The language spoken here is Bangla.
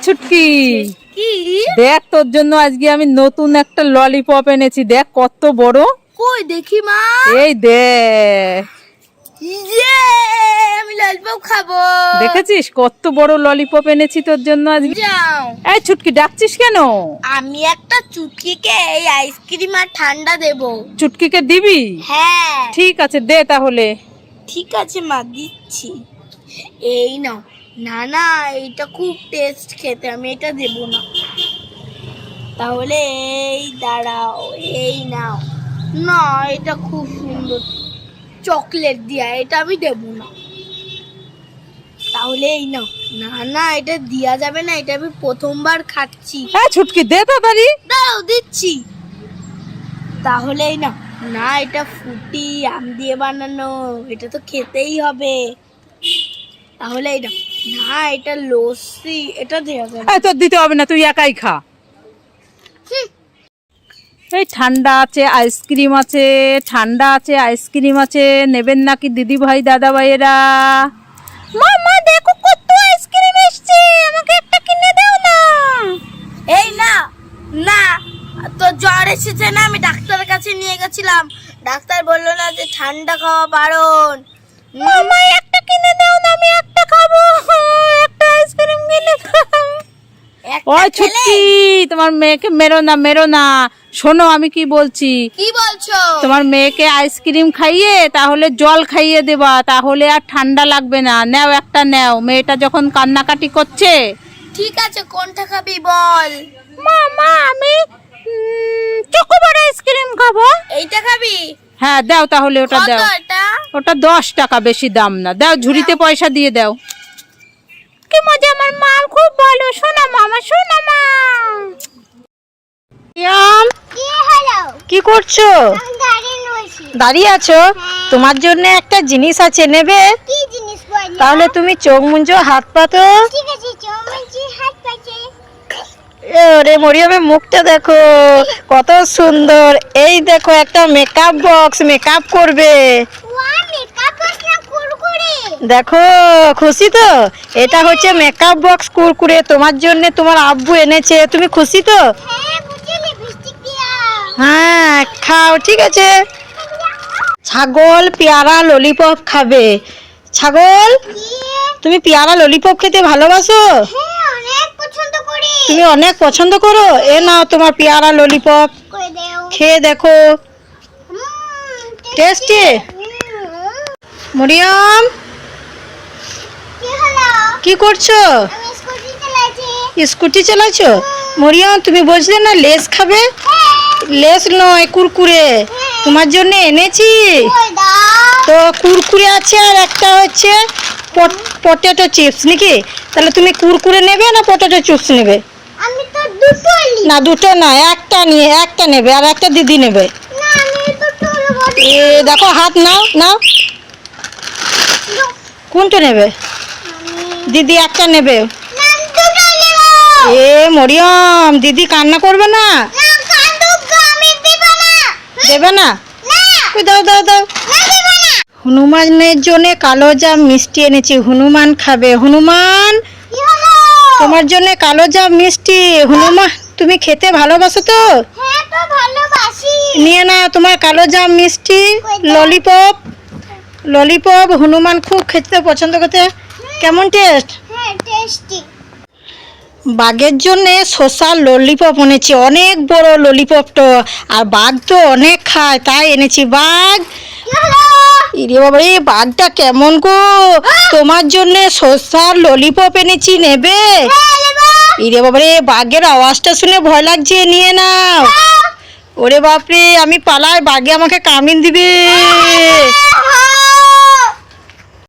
ছুটকি কি দেখ তোর জন্য আজকে আমি নতুন একটা ললিপপ এনেছি, দেখ কত বড়। কই দেখি মা। এই দেখ, ইয়ে আমি ললিপপ খাবো। দেখেছিস কত বড় ললিপপ এনেছি তোর জন্য আজকে। যাও। এই ছুটকি ডাকছিস কেন? আমি একটা চুটকিকে এই আইসক্রিম আর ঠান্ডা দেব। চুটকিকে দিবি? হ্যাঁ ঠিক আছে দে তাহলে। ঠিক আছে মা, দিচ্ছি। এই নাও। না না, এইটা খুব টেস্ট খেতে, আমি এটা দেব না। তাহলে এই দাঁড়াও, এই নাও। না, এটা খুব সুন্দর চকলেট দিয়া, এটা আমি দেব না। তাহলে এই নাও। না না, এটা দেয়া যাবে না, এটা আমি প্রথমবার খাচ্ছি। হ্যাঁ ছুটকি দে তাড়াতাড়ি। দাও, দিচ্ছি। তাহলে এই নাও। না, এটা ফুটি আম দিয়ে বানানো, এটা তো খেতেই হবে। তাহলে এই নাও। না, এটা লস্যি, এটা দেওয়া যাবে। এই তোর দিতে হবে না, তুই একাই খা। এই ঠান্ডা আছে, আইসক্রিম আছে, ঠান্ডা আছে, আইসক্রিম আছে, নেবেন নাকি দিদি ভাই দাদা ভাইয়েরা? মা দেখো কত আইসক্রিম এসেছে, আমাকে একটা কিনে দাও না। এই না না, তো জ্বর এসেছে না, আমি ডাক্তারের কাছে নিয়ে গেছিলাম। ডাক্তার বললো না যে ঠান্ডা খাওয়া বারণ। মামা একটা কিনে দাও না, আমি একটা খাবো, একটা আইসক্রিম কিনে দাও। ওই ছুটকি, তোমার মেয়েকে মেরো না, মেরো না। শোনো আমি কি বলছি, কি বলছো? তোমার মেয়েকে আইসক্রিম খাইয়ে তাহলে জল খাইয়ে দেবা, তাহলে আর ঠান্ডা লাগবে না। নাও একটা নাও, মেয়েটা যখন কান্নাকাটি করছে। ঠিক আছে, কোনটা খাবি বল। মামা আমি চকোবার আইসক্রিম খাবো। এইটা খাবি? হ্যাঁ দাও তাহলে, ওটা কত দাও। এটা? ওটা 10 টাকা, বেশি দাম না। দাও, ঝুড়িতে পয়সা দিয়ে দাও। কি মজা, আমার মা খুব ভালো। শোনা মামা, শোনা মা। কি হলো? কি করছো? আমি দাঁড়িয়ে রয়েছি। দাঁড়িয়ে আছো? তোমার জন্য একটা জিনিস আছে, নেবে? কি জিনিস বল? তাহলে তুমি চোখ মুঞ্জো, হাত পাতো। ঠিক আছে, চমচি হাত পাচ্ছে। ওরে মরিয়মের মুখটা দেখো কত সুন্দর। এই দেখো একটা মেকআপ বক্স, মেকআপ করবে। ওয়া, মেকআপ বক্স না কুরকুরে? দেখো খুশি তো? এটা হচ্ছে মেকআপ বক্স কুরকুরে, তোমার জন্য তোমার আব্বু এনেছে। তুমি খুশি তো? হ্যাঁ, বুঝি লিপস্টিক দিয়া। হ্যাঁ খাও, ঠিক আছে। ছাগল পেয়ারা ললিপপ খাবে। ছাগল, তুমি পেয়ারা ললিপপ খেতে ভালোবাসো? হ্যাঁ, অনেক পছন্দ করি। তুমি অনেক পছন্দ করো? এ নাও তোমার পেয়ারা ললিপপ, কই দেও। খেয়ে দেখো। টেস্টি। মরিয়ম কি হলো? কি করছো? আমি স্কুটি চালাচ্ছি। স্কুটি চালাচ্ছো? মরিয়ম তুমি বলছিলে না লেস খাবে? লেস নয়, কুরকুরে তোমার জন্য এনেছি। কই দাও। তো কুরকুরে আছে, আর একটা হচ্ছে পটেটো চিপস নাকি? তাহলে তুমি কুরকুরে নেবে না পটেটো চিপস নেবে? আমি তো দুটোই নিই। না দুটো না, একটা নিয়ে একটা নেবে, আর একটা দিদি নেবে। না, আমি দুটো নেব। এ দেখো হাত নাও, নাও কোনটা নেবে? দিদি একটা নেবে। না, আমি দুটোই নেব। এ মরিয়ম, দিদি কান্না করবে না? না, কান্দুক গো, আমি দিব না। দেবে না? না, ওই দাও দাও দাও। না দিব না। হনুমানের জন্য কালো জাম মিষ্টি এনেছি, হনুমান খাবে। হনুমান, কি হলো? তোমার জন্য কালো জাম মিষ্টি। হনুমান তুমি খেতে ভালোবাসো তো? হ্যাঁ, তো ভালোবাসি। নিয়ে না তোমার কালো জাম মিষ্টি। ললিপপ, ললিপপ হনুমান খুব খেতে পছন্দ করতে। কেমন টেস্ট? হ্যাঁ, টেস্টি। বাঘের জন্য শসা ললিপপ এনেছি, অনেক বড় ললিপপটা, আর বাঘ তো অনেক খায় তাই এনেছি। বাঘ, কি হলো? ইরে বাবা রে, বাঘটা কেমন গো? তোমার জন্য শসার ললিপপ এনেছি, নেবে? হ্যাঁ, নেব। ইরে বাবা রে, বাঘের আওয়াজটা শুনে ভয় লাগছে, নিয়ে নাও। ওরে বাপরে, আমি পালাই, বাঘে আমাকে কামড়ে দিবে। হ্যাঁ।